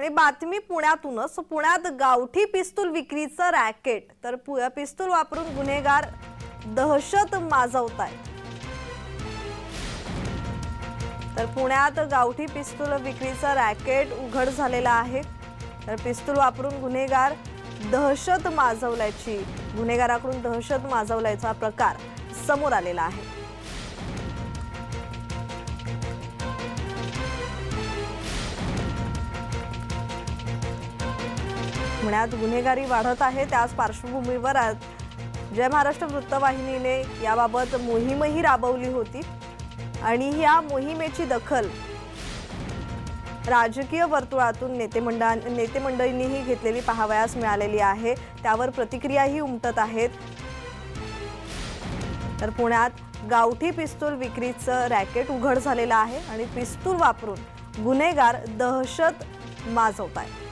आणि बातमी पुण्यातूनच। पुण्यात गावठी पिस्तूल विक्रीचं रॅकेट, तर पिस्तूल वापरून गुन्हेगार दहशत माजवतायत। तर पुण्यात गावठी पिस्तूल विक्रीचं रॅकेट उघड झालेलं आहे। तर पिस्तूल वापरून गुन्हेगार दहशत माजवल्याची गुन्हेगाराकडून दहशत माजवल्याचा प्रकार समोर आलेला आहे। पुण्यात गुन्हेगारी वाढत आहे, त्याच पार्श्वभूमीवर जय महाराष्ट्र वृत्तवाहिनीने याबाबत मोहीमही राबवली होती आणि या मोहिमेची दखल राजकीय वर्तुळातून नेतेमंडळींनीही घेतलेली पाहावयास मिळालेली आहे। त्यावर प्रतिक्रियाही उमटत आहेत। तर पुण्यात गावठी पिस्तूल विक्रीचं रॅकेट उघड झालेलं आहे आणि पिस्तूल वापरून गुन्हेगार दहशत माजवतायत।